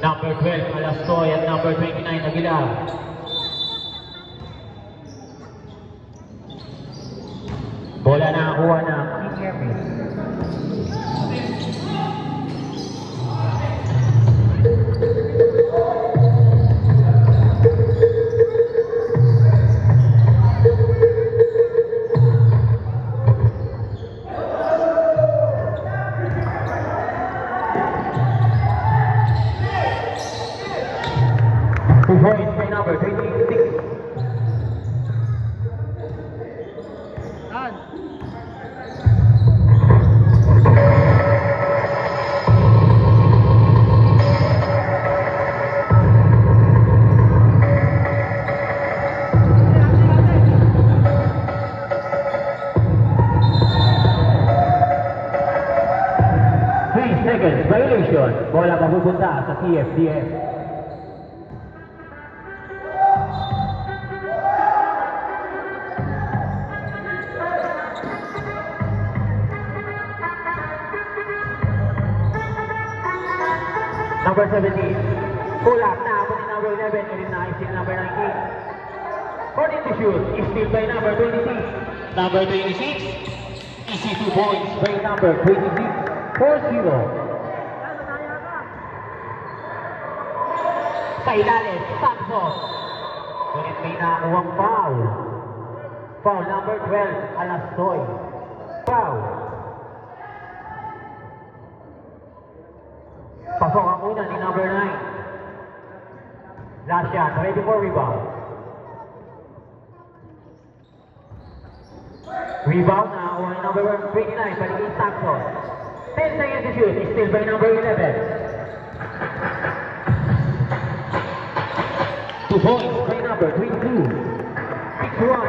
Number 12, Alastoy, at number 29, Aguilar. Bola na nakuha ng King Hermes. Points by number 26. Seconds violation. Bola papupunta sa TFDF. Number 17, pull up na ako ni number 11, eliminating si number 19. According to shoot, is still by number 26. Number 26, easy 2 points by number 26. 4-0. Sa ilalim, Santos. Ngunit may nakuwang foul. Foul number 12, Alastoy. Foul. Pasok ang una ni number 9. Last shot, ready for rebound. Rebound na ako ni number 29, paligid Santos. 10 seconds to shoot, is still by number 11. 2 points by number 22. 6-1.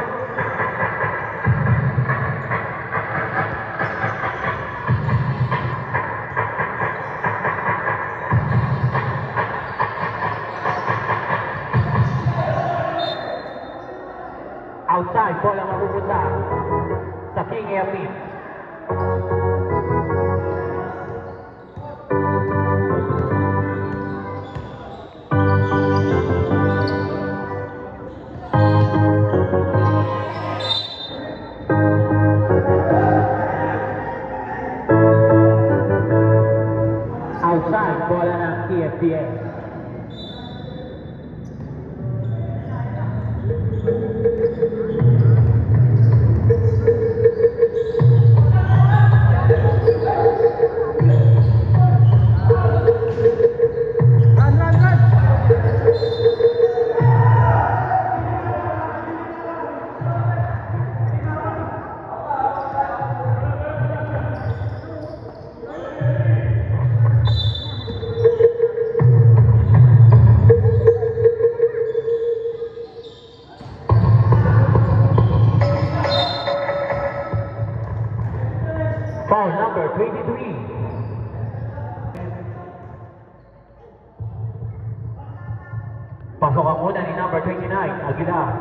Outside, bola mapupunta sa King Hermes. Outside, bola ng TFDF. Foul number 23. Pasok ang una ni number 29, Aguilar.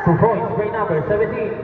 Two points by number 17.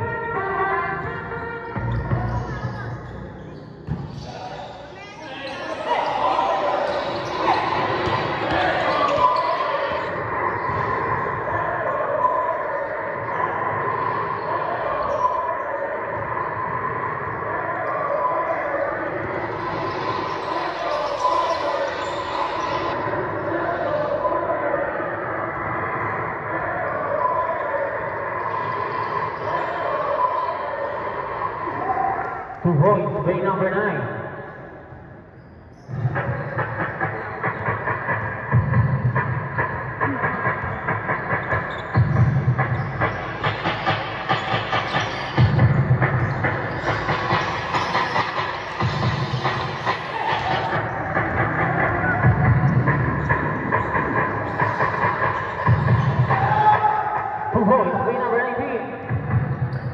Two points by number 9. Two points by number 19.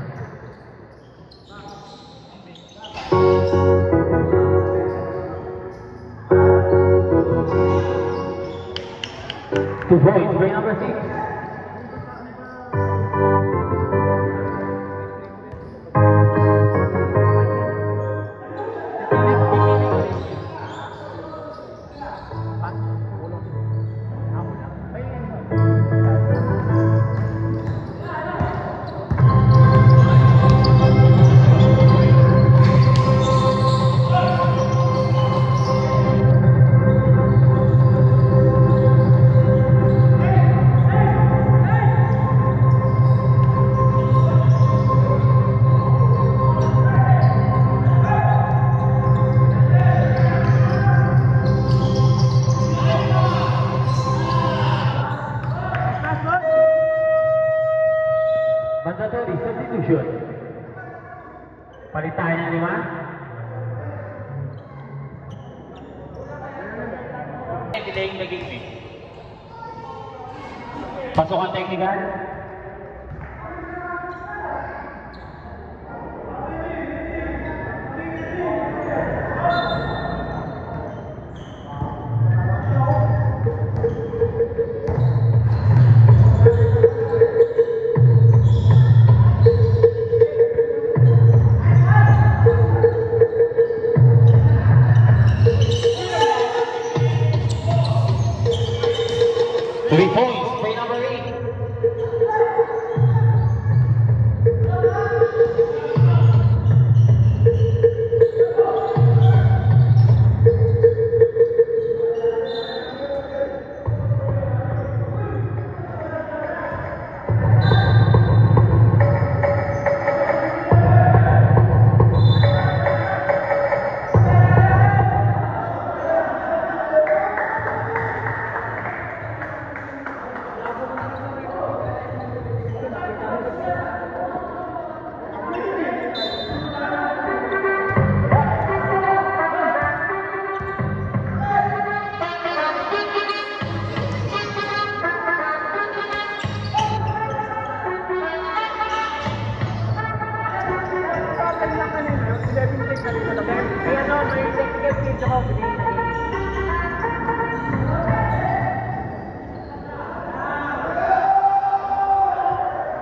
2 points by number 6. Mandatory substitution. Palit tayo ng 5. Delaying the game. Pasukan technical. Three points by number 8.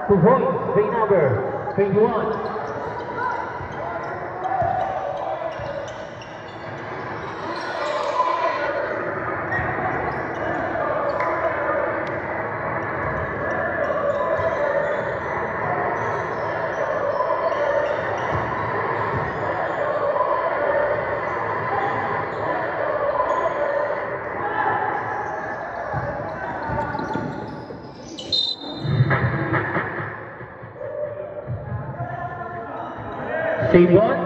Two points by number 21. Save one.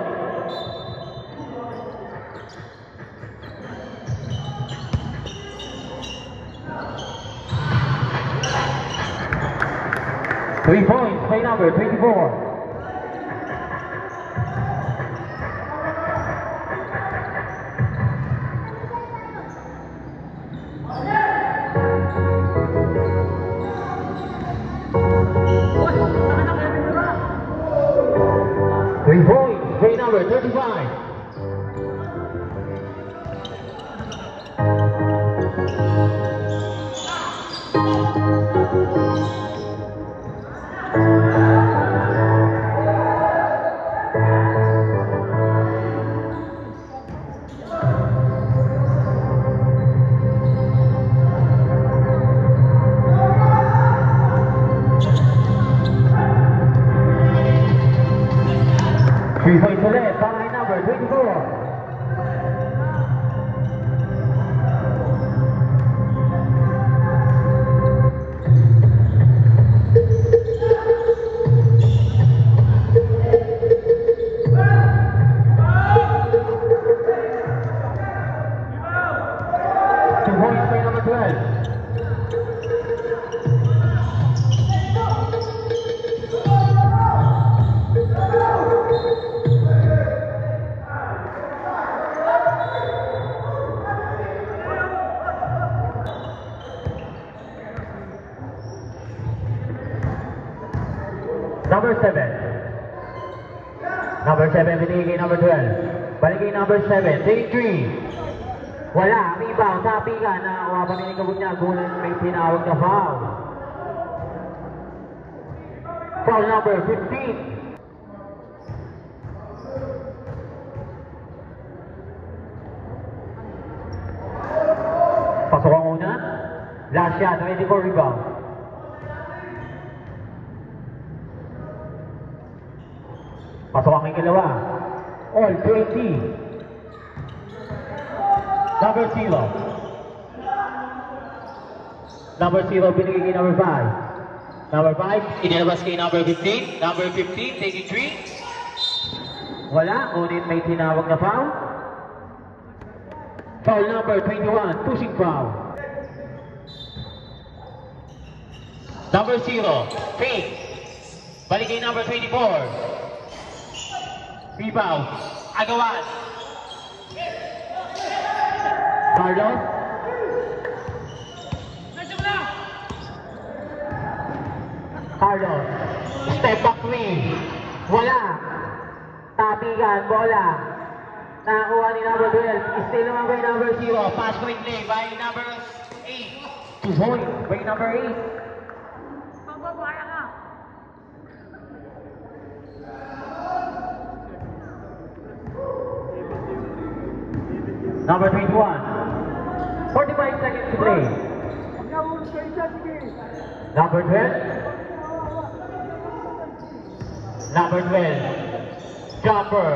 Three points by number 24. Three points by number 35. Three points to left by number 24. Two points by number 12. Number 7. Number 7 binigay kay number 12. Balik kay number 7. Take 3. Wala, rebound, tapigan, nakakuha pa rin ang kabog niya, gulat may tinawag na foul. Foul number 15. Pasok ang una, last shot, ready for rebound. Pasok ang ikalawa, all 20. Number 0. Number 0, binigay kay number 5. Number 5, inilabas kay number 15. Number 15, taking 3. Wala, ngunit may tinawag na foul. Foul number 21, pushing foul. Number 0, fake. Balik kay number 24. Rebound, Agawan. Carlos. Carlos. Step back 3. Wala. Tapigan, bola. Nakakuha ni number 12. Still naman by number 0. Pass going play by number 8. 2 points by number 8. Magbabaya ka. Number 21. 45 seconds to play. Number 12. Number 12. Jumper.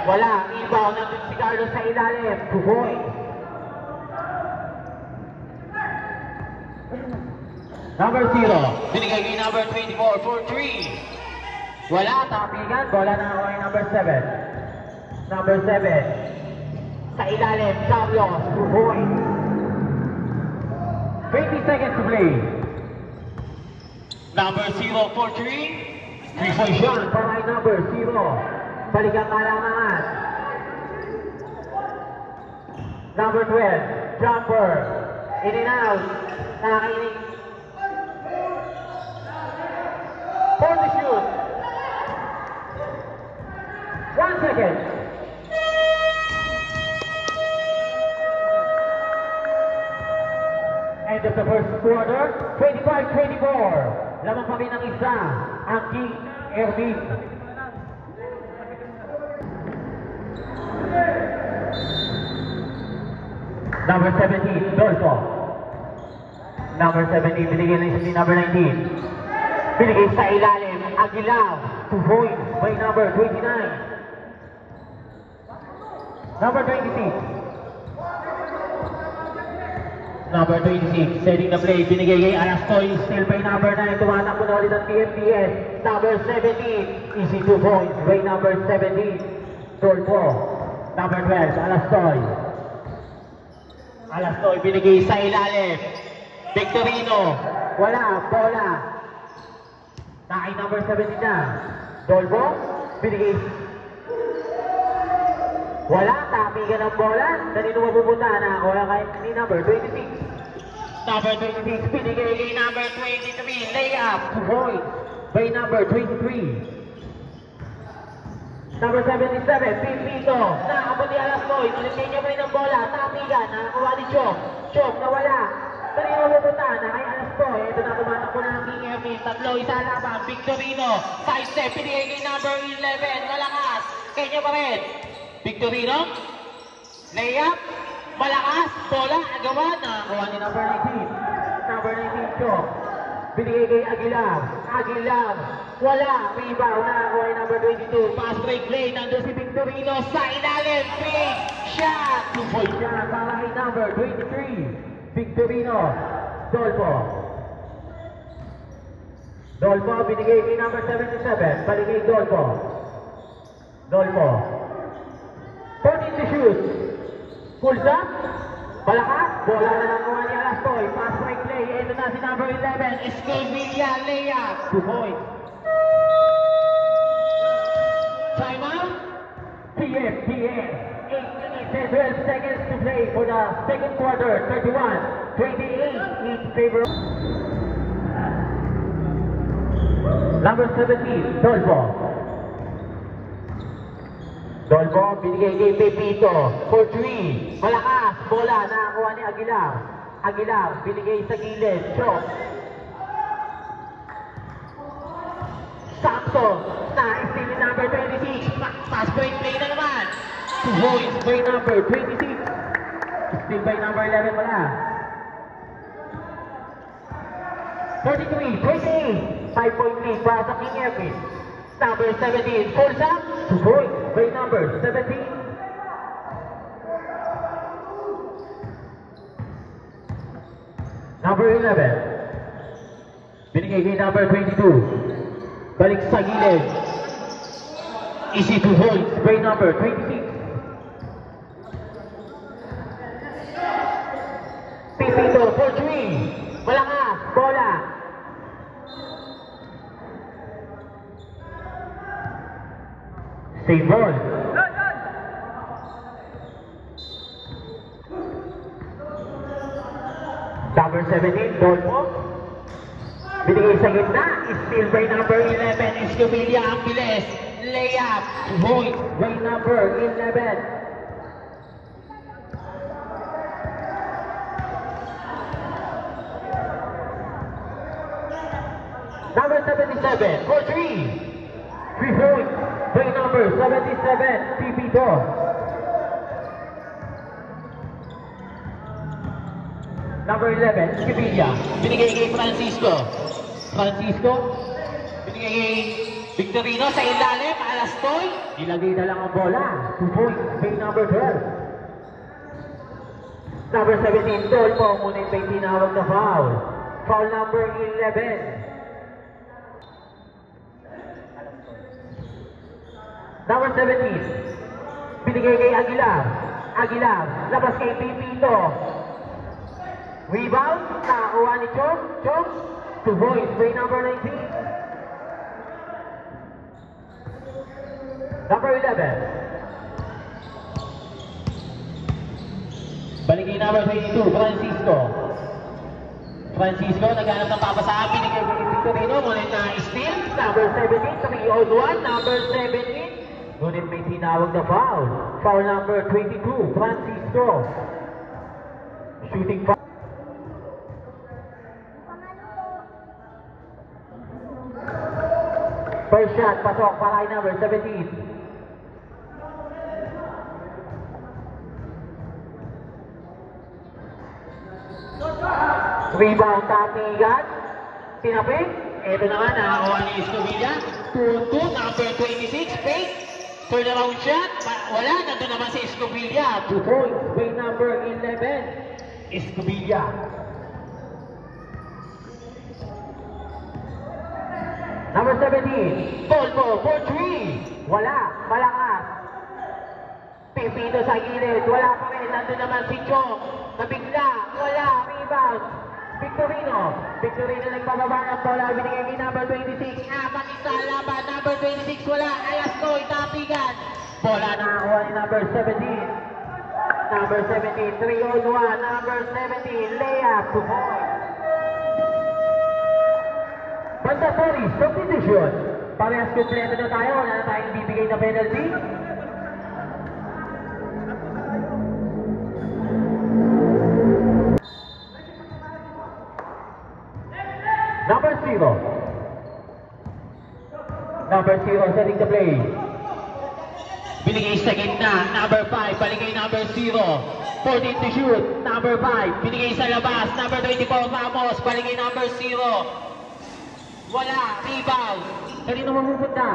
Wala. Rebound. Nandun si Carlos sa ilalim. 2 points. Number 0. Binigay kay number 24 for 3. Wala. Tapigan. Bola na ako ay number 7. Number 7. Sa ilalim. Carlos. 2 points. 20 seconds to play. Number 0 for 3. 3-point shot para kay number 0. Balikan kalamangan. Number 12. Jumper. In and out. Nakakaining. For the shoot. 1 second. End of the first quarter, 25-24. Lamang kami ng isa, ang King Erwin. Number 17, Dolfo. Number 17, binigay na isa number 19. Binigay sa ilalim, Aguilar. 2 points by number 29. Number 26. Number 26, setting the play, binigay kay Alastoy, still by number 9, tumatakbo na ulit ang TMPS. Number 17, easy 2 points by number 17, Dolfo. Number 12, Alastoy. Alastoy, binigay sa ilalim. Victorino, wala, bola. Nakay number 17 na. Dolfo, binigay. Wala, tapigan ang bola. Kanino mapupunta na ako kay number 26. Number 26, binigay kay number 23. Layup, 2 points by number 23. Number 77, Pipito. Nakakabot ni Alastoy. Nulitin niya pa rin ang bola. Tapigan, nakakuha ni Chok. Chok, nawala. Kanino mapupunta na kay Alastoy. Ito na tumatakbo na ng King Erwin. Tatlo, isa labang. Victorino. Side step, binigay kay number 11. Malakas. Kanya pa rin. Victorino, layup, malakas, bola, agawan, nakakuha ni number 19. Number 19, Chok. Binigay kay Aguilar. Aguilar, wala, rebound, nakakuha ni number 22. Pass break play, nandun si Victorino sa ilalim, big shot. 2-point shot para kay number 23. Victorino, Dolfo. Dolfo, binigay kay number 77. Balik kay Dolfo. Dolfo. 14 to shoot. Pulls up. Malakas. Bola na lang kuha ni Alastoy. Pass break play. Ito na si number 11. Escovilla. Layup. 2 points. Timeout. TFTS. 8 minutes and 12 seconds to play for the second quarter. 31-28 in favor. Number 17. Dolfo. Dolbo, binigay kay Pepito for 3. Malakas, bola, nakakuha ni Aguilar. Aguilar, binigay sa gilid, Chok. Samson, na-steal ni number 26. Fast break play na naman. 2 points by number 26. Steal by number 11 pala. 33, 28. 5-point lead para sa King Edwin. Number 17, Forza. 2 points by number 17. Number 11. Binigay kay number 22. Balik sa gilid. Easy 2 points by number 26. Pipito for 3. Malakas, bola. Save ball. Number 17, Dolpo. Binigay sa gitna, steal by number 11, Escamilla ang bilis. Layup, point by number 11. Number 77, for 3. 3 points by number 77, Pipito. Number 11, Escamilla. Binigay kay Francisco. Francisco. Binigay kay Victorino sa ilalim. Alastoy. Ilagay na lang ang bola. 2 points by number 12. Number 17, Dolpo. Ngunit may tinawag na foul. Foul number 11. Number 17, binigay kay Aguilar. Aguilar, labas kay Pipito. Rebound, nakakuha ni Chong. Chong, 2 points by number 19. Number 11. Balik kay number 22, Francisco. Francisco, naghanap ng papasahan. Binigay kay Victorino, ngunit na-steal. Number 17, 3-on-1. Number 17. Ngunit may tinawag na foul. Foul number 22, Francisco. Shooting foul. First shot, pasok para kay number 17. Rebound, Tatigan. Tinapik. Ito naman, nakakuha ni Escamilla. 2-2, number 26, fake. Turnaround shot, wala, nandun naman si Escamilla. 2 points by number 11, Escamilla. Number 17, Dolpo for 3. Wala, malakas. Pipito sa gilid, wala pa rin, nandun naman si Chong. Nabigla, wala, rebound. Victorino, Victorino nagpababa ng bola, binigay kay number 26, apat isa laban, number 26 wala, Alastoy, Tapigan. Bola nakakuha ni number 17. Number 17, 3-on-1, number 17, layup, 2 points. Mandatory substitution. Parehas kompleto na tayo, wala na tayong bibigay na penalty. Number 0. Number 0 setting the play. Binigay sa gitna. Number 5. Baligay number 0. 14 to shoot. Number 5. Binigay sa labas. Number 24. Ramos. Baligay number 0. Wala. Rebound. Kanino mapupunta?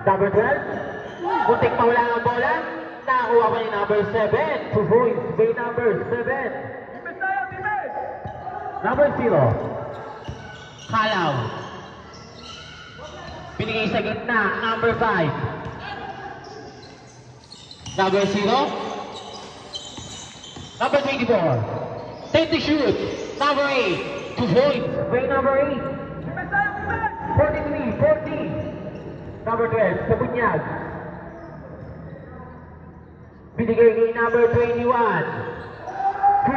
Number 12. Muntik pa wala ang bola. Nakakuha pa ni number 7. 2 points by number 7. Number 0. Kalaw. Binigay sa gitna. Number 5. Number 0. Number 24. Take the shoot. Number 8. 2 points by number 8. 43, 40. Number 12. Sabunyag. Binigay kay number 21. 3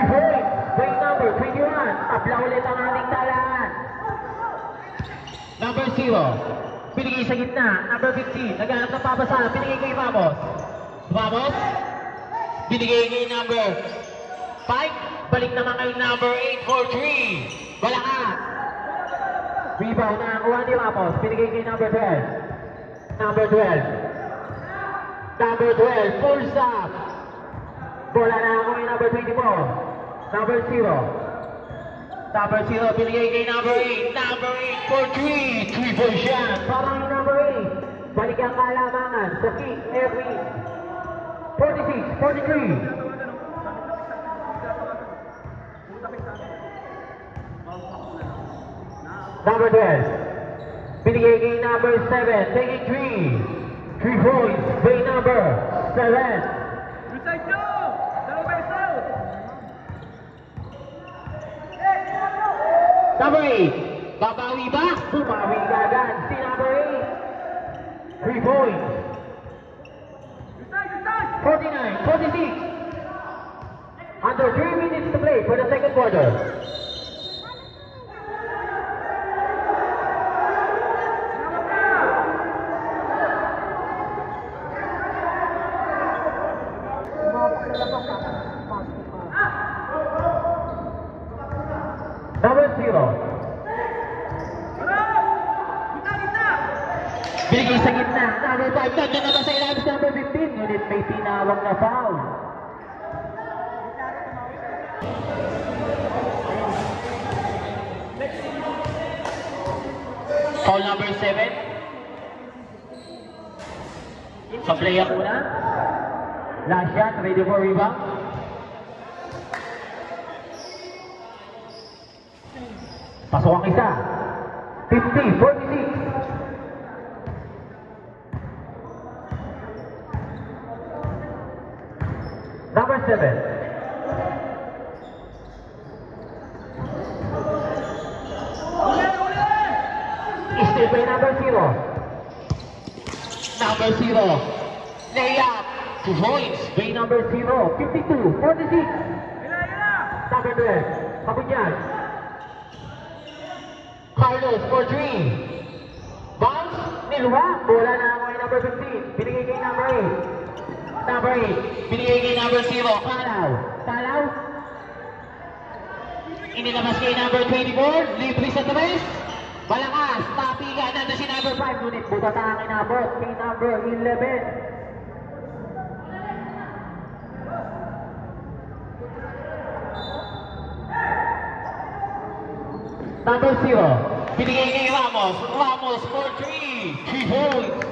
points by number 21. Tabla ulit ang ating talaan. Number 0. Binigay sa gitna. Number 15. Naghanap ng pabasa. Binigay kay Vamos. Vamos. Binigay kay number 5. Balik naman kay number 8 for 3. Balakat. Rebound na kuha ni Vamos. Binigay kay number 12. Number 12. Number 12. Full stop. Bola na kuha ni number 24. Number 0. Number 0, binigay kay number 8. Number 8 for 3. 3 for shot. Parang yung number 8. Balik ang kalamangan sa kick every 46, 43. Number 12. Binigay kay number 7. Taking 3. 3 points. By number 7. Number 8, babawi ba? Bumawi agad si number 8. 3 points. 49, 46. Under 3 minutes to play for the second quarter. Number 0. Binigay sa gitna. Number 5. Nagda naman sa ilalim sa number 15. Ngunit may tinawag na foul. Foul number 7. Sa play up muna. Last shot. Ready for rebound. Pasok ang isa. 50, 46. Number 7. Still by number 0. Number 0. Layup. 2 points. By number 0. 52, 46. Number 12. Kabunyan. Carlos for 3. Bounce, nilwa. Bola na ako kay number 15. Binigay kay number 8. Number 8. Binigay kay number 0. Kalaw. Kalaw. Inilabas kay number 24. Libre sa 3. Balakas. Tapigan. Nandun si number 5. Ngunit butat ang inabot kay number 11. Number 0. Binigay kay Ramos. Ramos for 3. 3 points.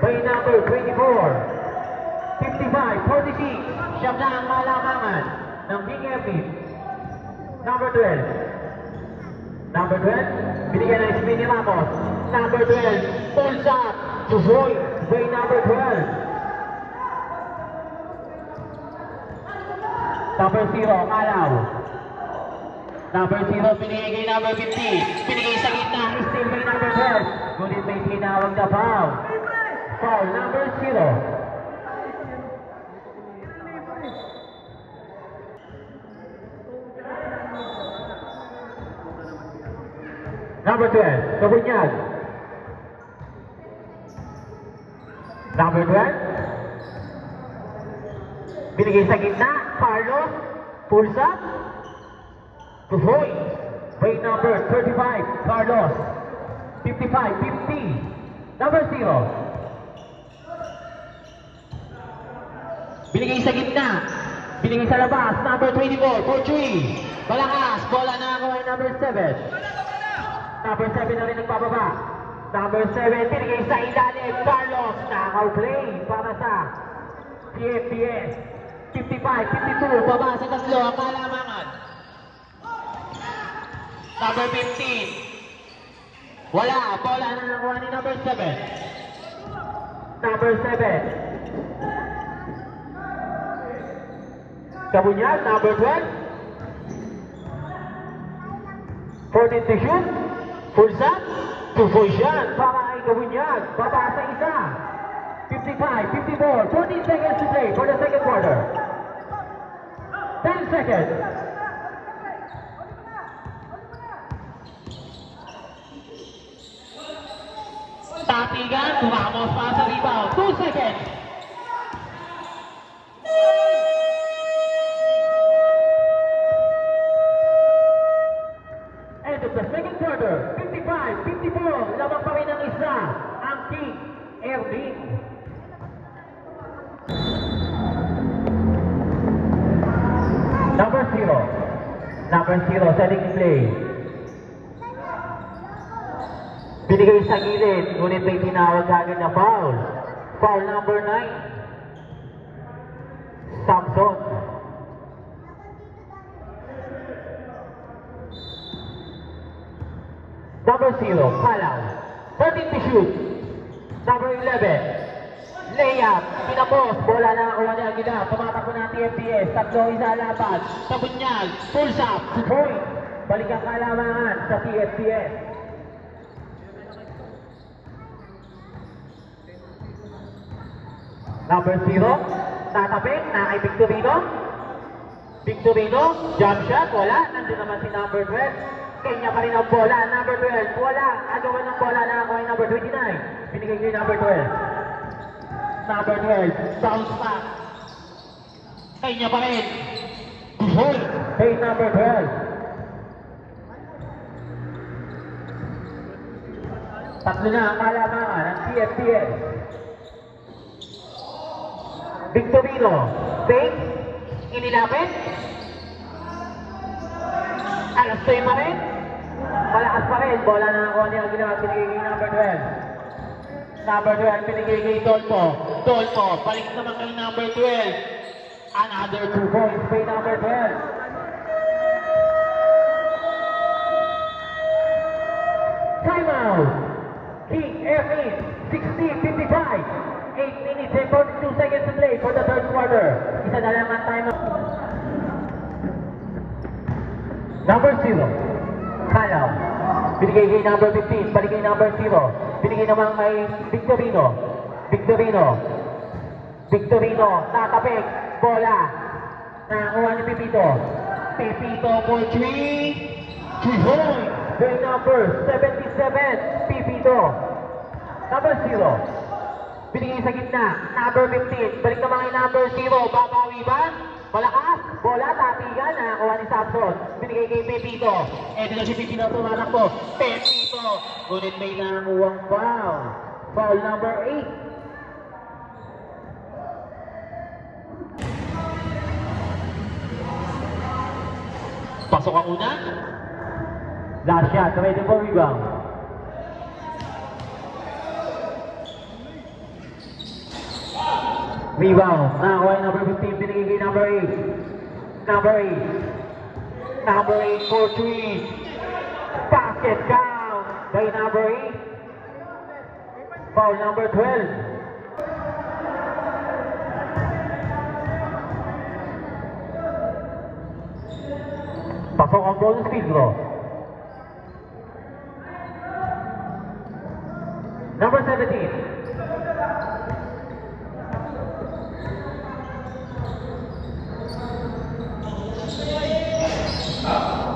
By number 24. 55, 46. Siyam na ang malamangan ng King Epic. Number 12. Number 12. Binigyan ng spin ni Ramos. Number 12. Full shot. 2 points. By number 12. Number 0. Kalaw. Number 0, binigay kay number 50. Binigay sa gitna, still by number 12. Ngunit may tinawag na foul. Foul number 0. Number 12, Kabunyag. Number 12. Binigay sa gitna, Carlos. Pulls up. 2 points. By number 35, Carlos. 55, 50. Number 0. Binigay sa gitna. Binigay sa labas. Number 24, for 3. Balakas. Bola na ako ay number 7. Number 7 na rin nagpababa. Number 7, binigay sa ilalim. Carlos. Nakaw-play para sa PFPS. 55, 52. Baba sa tatlo. Ang malamangan. Number 15. Wala. Bola na nakuha ni number 7. Number 7. Kabunyag, number 12. 14 to shoot. Full shot. 2 full shot para kay Kabunyag. Baba sa isa. 55, 54. 14 seconds to play for the second quarter. 10 seconds. Tatigan, tumamos pa sa rebound. 2 seconds. End of the second quarter. 55-54. Lamang pa rin ang isa. Ang King Erling. Number 0, setting play. Binigay sa gilid, ngunit may tinawag agad na foul. Foul number 9. Samson. Number 0, Palaw. 13 to shoot. Number 11. Layup, pinapos, bola na nakuha ni Aguilar, tumatakbo ng TFDS, tatlo isa laban, Tabunyag, pulls up, point, balik ang kalamangan sa TFDS. Number 0, tatapik, na kay Victorino. Victorino, jump shot, wala, nandun naman si number 12. Kanya pa rin ang bola, number 12, wala, agawan ng bola na nakuha ni number 29. Binigay ko yung number 12. Number 12, bounce back. Kanya pa rin. Buhol. Kay number 12. Tatlo na ang kalamangan ng TFDS. Victorino, fake, inilapit. Alas 2 pa rin. Malakas pa rin. Bola na nakuha niya ang ginawa. Pinigay kay number 12. Number 12, pinigay kay Dolpo. Dolpo, balik naman kay number 12. Another 2 points kay number 12. Timeout. King Erling, 60-55. 8 minutes and 42 seconds to play for the third quarter. Isa na lang ang timeout. Number 0, Kalaw. Binigay kay number 15, balik kay number 0. Binigay naman kay Victorino. Victorino, natapik, bola. Nakakuha ni Pipito. Pipito for 3. 3 points. By number 77, Pipito. Number 0. Binigay sa gitna, number 15. Balik naman kay number 0. Babawi ba? Malakas, bola, tatigan, nakakuha ni Samson. Binigay kay Pepito. Ito na si Pepito, tumatakbo. Pepito, ngunit may nanguwang foul. Foul number 8. Pasok ang una. Last shot, ready for rebound. Rebound. Nakakuha yung number 15. Binigay kay number 8. Number 8 for 3. Basket count by number 8. Foul number 12. Pasok ang bonus field goal. Number 17.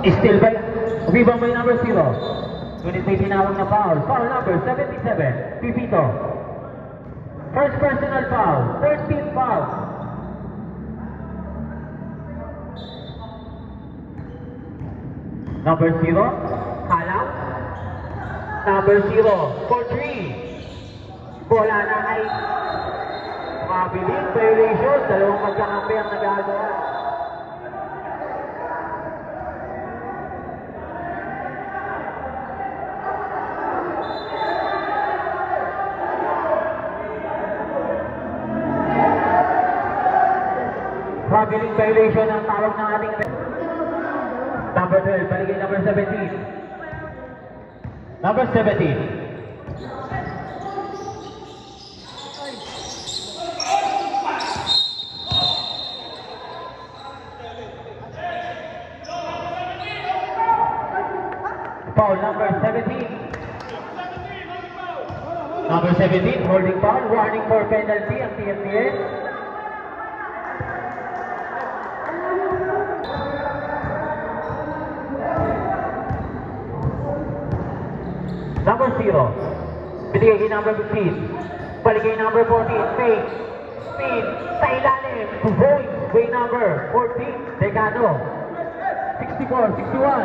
Still by rebound by number 0. Ngunit may tinawag na foul. Foul number 77. Pipito. First personal foul. 13 foul. Number 0. Kalaw. Number 0 for 3. Bola na ay mabiling violation. Dalawang magkakampi ang nagagawa. Mabiling violation ang tawag ng ating number 12, baligay number 17. Number 17. Foul number 17. Number 17, holding foul, warning for penalty ang TFDS. Number 0, Binigay kay number 15. Balik kay number 14. Fake. Spin. Sa ilalim. 2 points. Way number 14. Decano. 64, 61.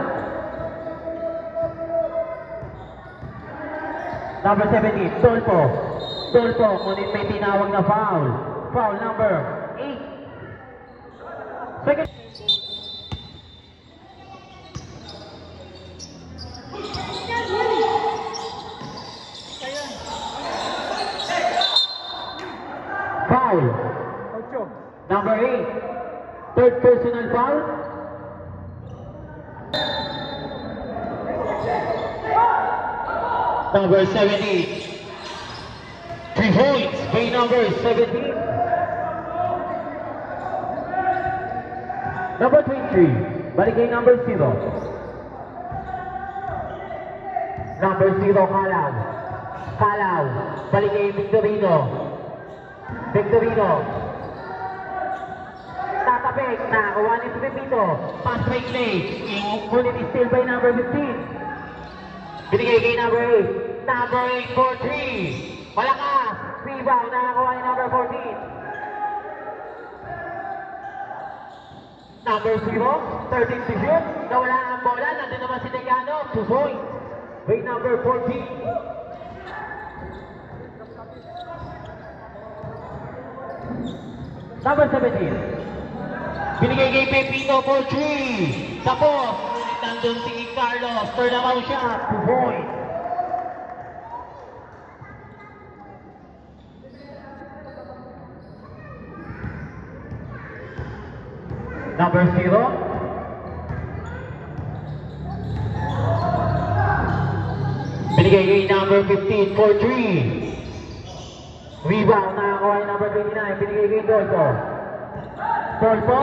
Number 17. Dolpo. Dolpo. Ngunit may tinawag na foul. Foul number 8. Second. Foul. Number 8. Third personal foul. Number 17. 3 points. By number 17. Number 23. Balik kay number 0. Number 0, Kalaw. Kalaw. Balik kay Victorino. Victorino. Tatapik. Nakakuha ni Pepito. Pass break late. Ngunit still by number 15. Binigay kay number 8. Number 8 for 3. Malakas. Rebound. Nakakuha ni number 14. Number 0. 13 to shoot. Nawala ang bola. Nandun naman si Decano. 2 points. By number 14. Number 17. Binigay kay Pepito for 3. Tapos, ngunit nandun si Carlos. Turnaround shot. 2 points. Number 0. Binigay kay number 15 for 3. Rebound. Nakakuha yung number 29. Binigay kay Dolpo. Dolpo.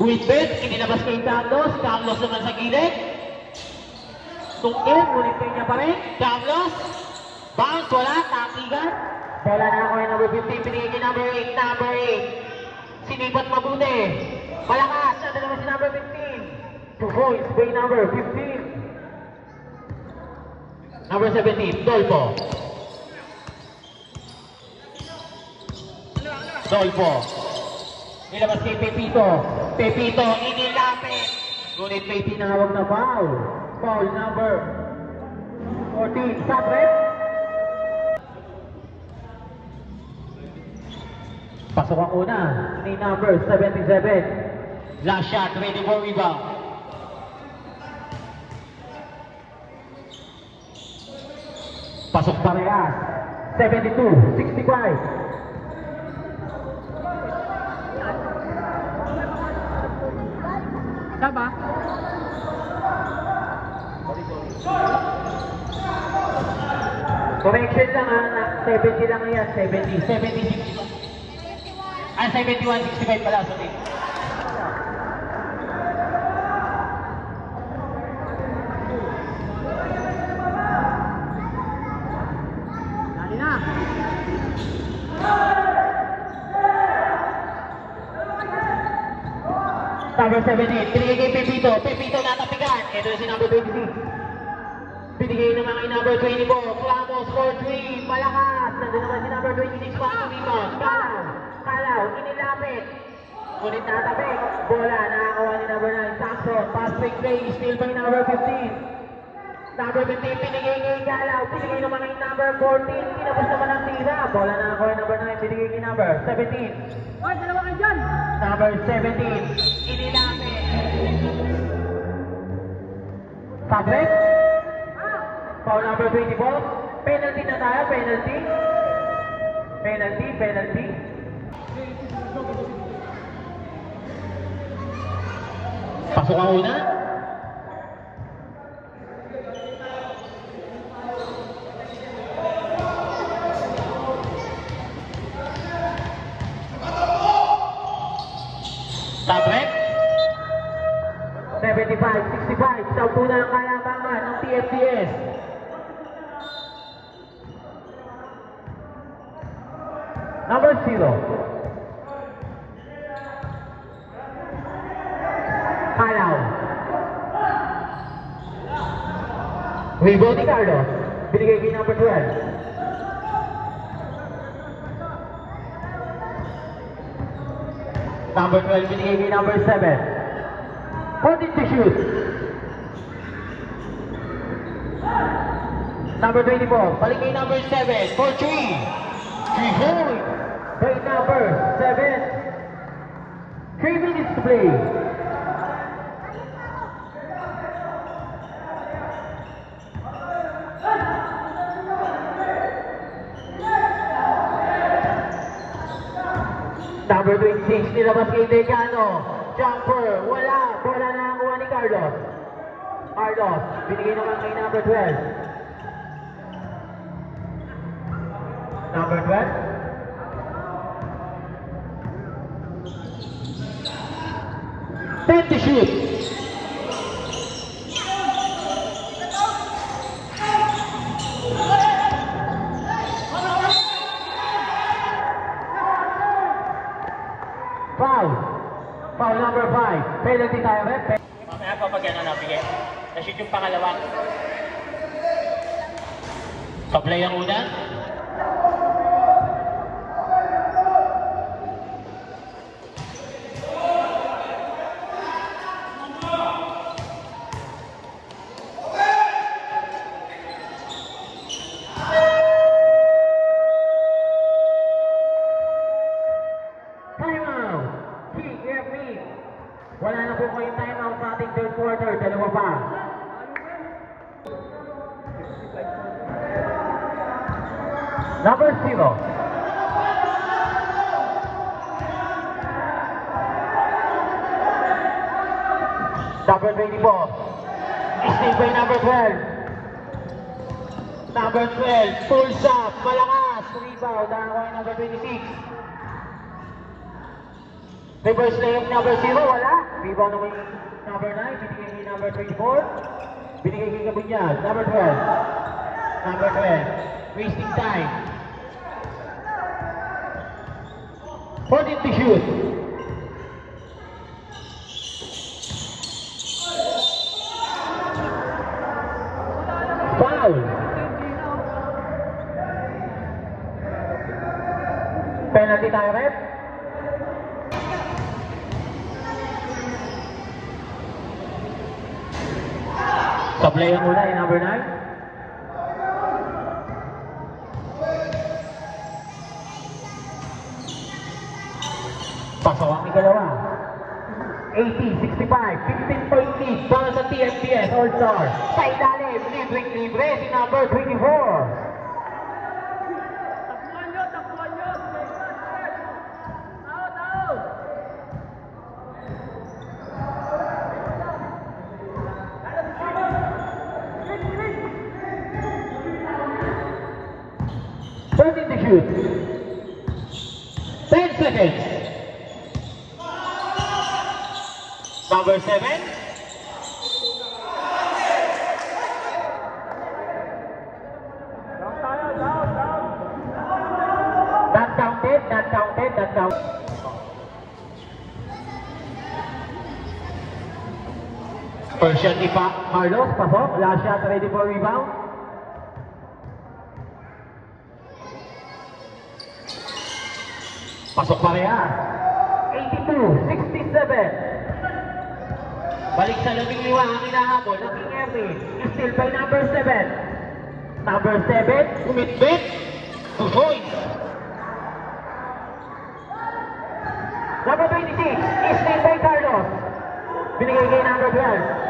With bit. Inilabas kay Carlos. Carlos naman sa gilid. Tungkil. Ngunit niya pa rin. Carlos. Bounce. Wala. Takigan. Bola nakakuha yung number 15. Binigay kay number 8. Number 8. Sinipat mabuti. Malakas. Nandun naman si number 15. 2 points. By number 15. Number 17. Dolpo. Dolpo. Nilabas kay Pepito. Pepito, inilapit. Ngunit may tinawag na foul. Foul number 14. Sabre. Pasok ang una ni number 77. Last shot, ready for rebound. Pasok parehas. 72, 65. Tama? Correction lang ha, 70 lang yan, 70, 70, 60. Ah, 71, 65 pala, sorry. Dali na! Number 17, binigay kay Pepito. Pepito natapigan. Ito na si number 26. Binigay naman kay number 24. Ramos for 3. Malakas. Nandun naman si number 26. Pass to rebound. Kalaw. Kalaw. Inilapit. Ngunit natapik. Bola. Nakakuha ni number 9. Saxon. Pass fake play. Still by number 15. Number 15. Binigay kay Kalaw. Binigay naman kay number 14. Tinapos naman ang tira. Bola nakakuha ni number 9. Binigay kay number 17. Hoy, dalawa kayo dyan! Number 17, inilapit. Sabrek. Foul number 24. Penalty na tayo, penalty. Penalty, penalty. Pasok ang una. Sabrek. 75-65 sa una ng kalabangan ng TFCS. Number 0. Kalaw. Rebound ni Carlos. binigay kay number 12. Number 12, binigay kay number 7. 14 to shoot. Number 24, balik kay number 7 for 3. 3 point by number 7. 3 minutes to play. Number 26, nilabas kay Decano. Jumper, wala. Bola na ang kuha ni Carlos. Carlos, binigay naman kay number 12. Number 12. Ten to shoot. Foul. Foul number 5. Penalty tayo, rep. Mamaya pa pag yan nabigay. Na-shoot yung pangalawa. Paplay ang una. Timeout. TFB. Wala na po kayong timeout sa ating third quarter. Dalawa pa. Number 0. Number 24. Steal by number 12. Number 12. Pulls up. Malakas. Rebound. Nakakuha yung number 26. Reverse layup number 0. Wala. Rebound naman yung number 9. Binigay kay number 24. Binigay kay Kabunyal. Number 12. Number 12. Wasting time. 14 to shoot. Foul. Penalty tayo, rep. Sa play ang una yung number 9. Pasok ang ikalawa. 80-65, 15-point lead para sa TFBS All-Star. Sa ilalim, libre si number 24. Takbuhan nyo, takbuhan nyo. Out, out. Thirteen to shoot. 10 seconds. Number 7. That counted. First shot ni Carlos, pasok. Last shot ready for rebound. Pasok parehas. 82-67. Balik sa labing liwa ang hinahabol ng King Ernie. Still by number 7. Number 7, umitbit. 2 points. Number 26, still by Carlos. Binigay kay number 12.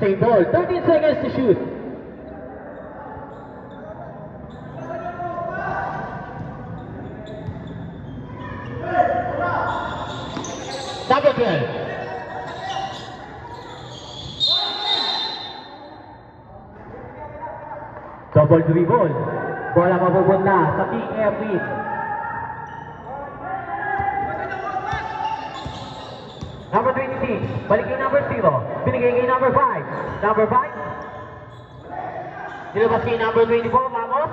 Same ball. 13 seconds to shoot. Number 12. Double dribble. Bola mapupunta sa King Ernie. Number 26, balik kay number 0. Binigay kay number 5. Number 5. Nilabas kay number 24, Vamos.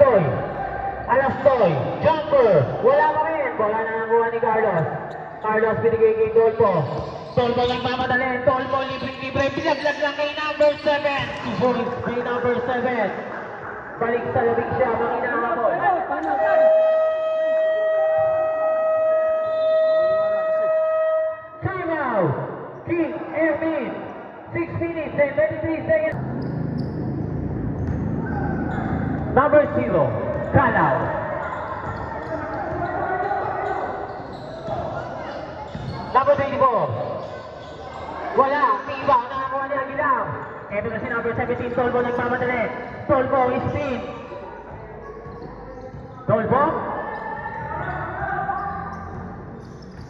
Alastoy. Alastoy. Jumper. Wala pa rin. Bola na nakuha ni Carlos. Carlos binigay kay Dolpo. Dolpo lang mamadali. Dolpo libre-libre. Bilaglag lang kay number 7. 2 points kay number 7. Balik sa labing siya. Manginahamon. Time out. King Erwin. 6 minutes and 33 seconds. Number 0, Kalaw. Number 24. Wala, Tiba, nakakuha ni Aguilar. Ito na si number 17, Tolbo nagmamadali. Tolbo, spin. Tolbo.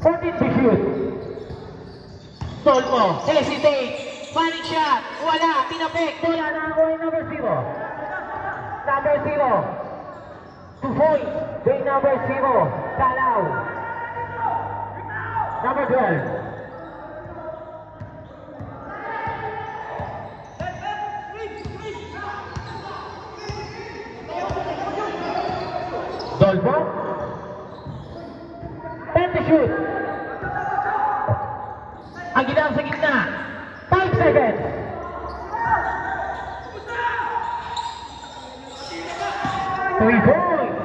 14 to shoot. Tolbo, hesitate. Panic shot. Wala, tinapik. Bola, nakakuha ni number 0. Number 0. 2 points. Big number 0. Kalaw. Number 12. Dolpo. 10 to shoot. Aguilar sa gitna. 5 seconds. Three points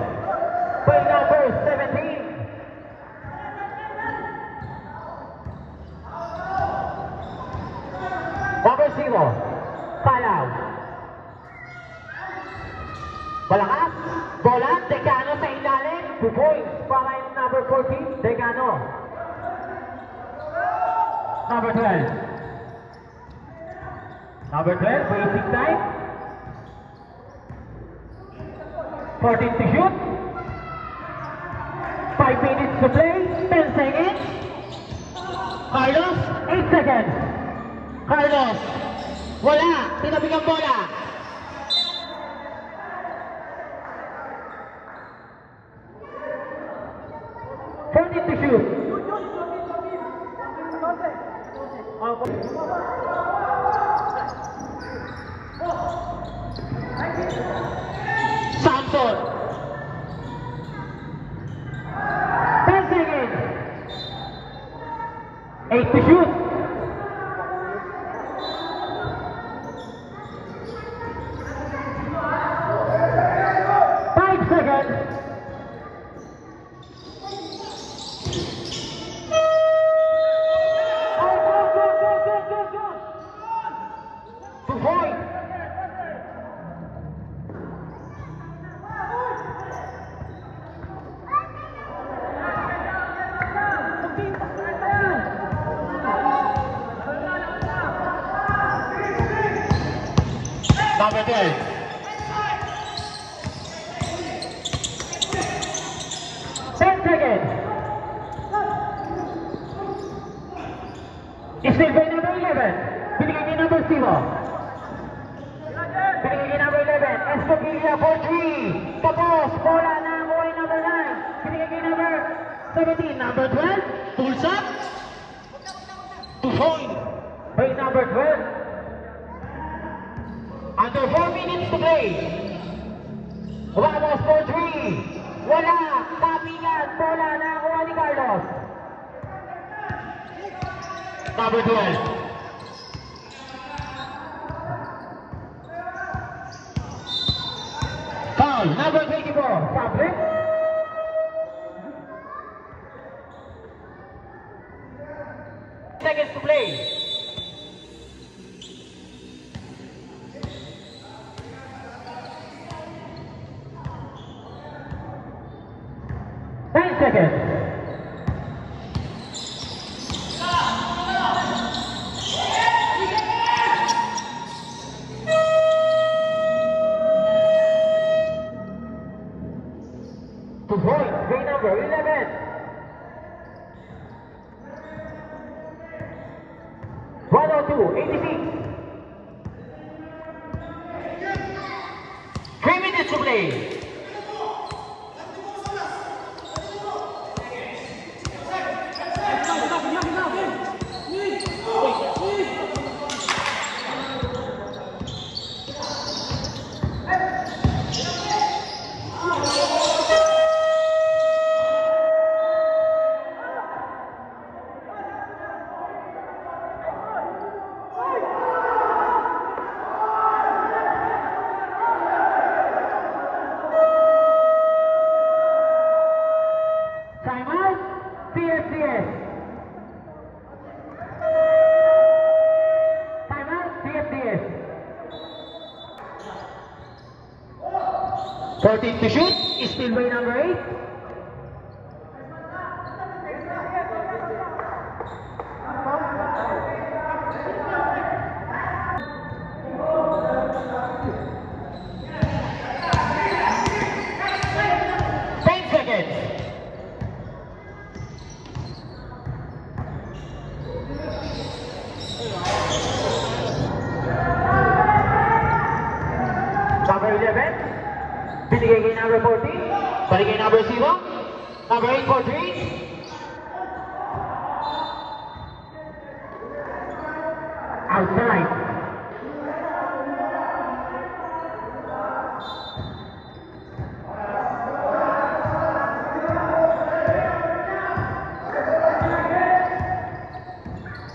by number 17. Number 0, Kalaw. Malakas, bola, Decano sa ilalim. 2 points para yung number 14, Decano. Number 12. Number 12, wasting time. 14 to shoot. 5 minutes to play. 10 seconds. Carlos, 8 seconds. Carlos, wala. Tinabig ang bola. To shoot. Samson. 10 seconds. 8 to shoot. Number 10. Seconds. Still by number 11. Binigay niya number 0. Binigay niya number 11. Escopilla for 3. Tapos, bola na ang buhay number 9. Binigay niya number 17. Number 12. Pulls up. 2 points by number 12. Under 4 minutes to play. Ramos for 3. Wala. Tapingan. Bola na kuha ni Carlos. Number 12. Foul. Number 24. Fabric. Seconds to play. Seconds. To points, green number 11. 102, 86. 3 minutes to play. Diaz. Timeout, CF Diaz. 14 to shoot, still by number 8. Number 11, binigay kay number 14, balik kay number 0, number 8 for 3. Outside.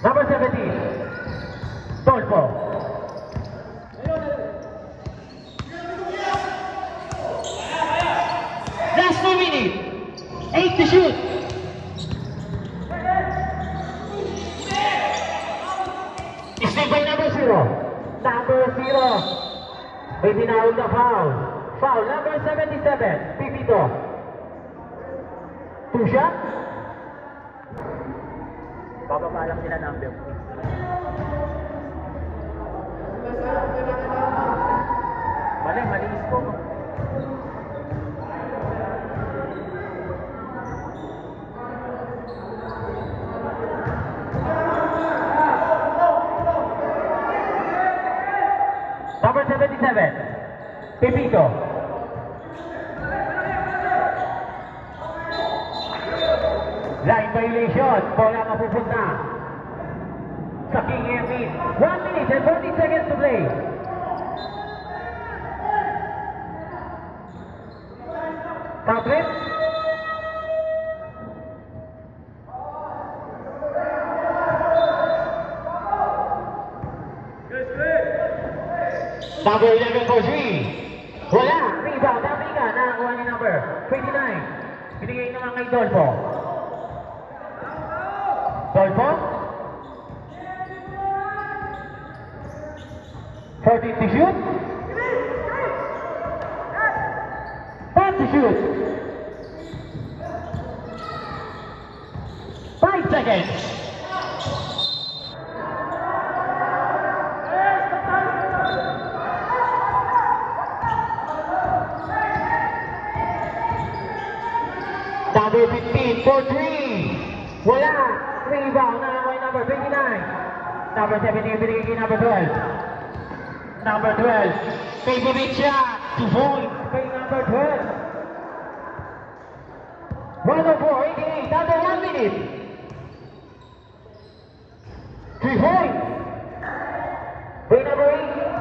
Number 17, Tolpo. Last 2 minutes, 8 to shoot. Still by number 0. Number 0. May tinawag na foul. Foul, number 77, Pipito. 2 shot. Bababa lang sila number. Mali score. Number 77, Pepito. Line violation, bola mapupunta sa King Emin. 1 minute and 40 seconds to play. Count. Number 11 for 3. Wala. Rebound. Africa. Nakakuha ni number 29. Binigay naman kay Dolfo. Dolfo. 14 to shoot. 10 to shoot. 5 seconds. Number 15 for 3. Wala. Rebound. Nakakuha yung number 29. Number 17 binigay kay number 12. Number 12. Favorite shot. 2 points kay number 12. 104-88. Under 1 minute. 3 points. Kay number 8.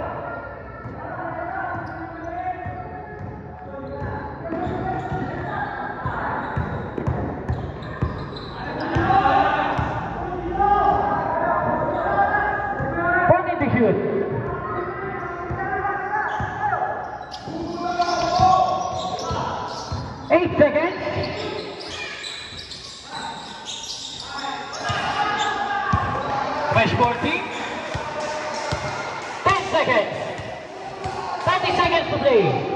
Shoot. 8 seconds. Fresh 40. 10 seconds. 30 seconds to play.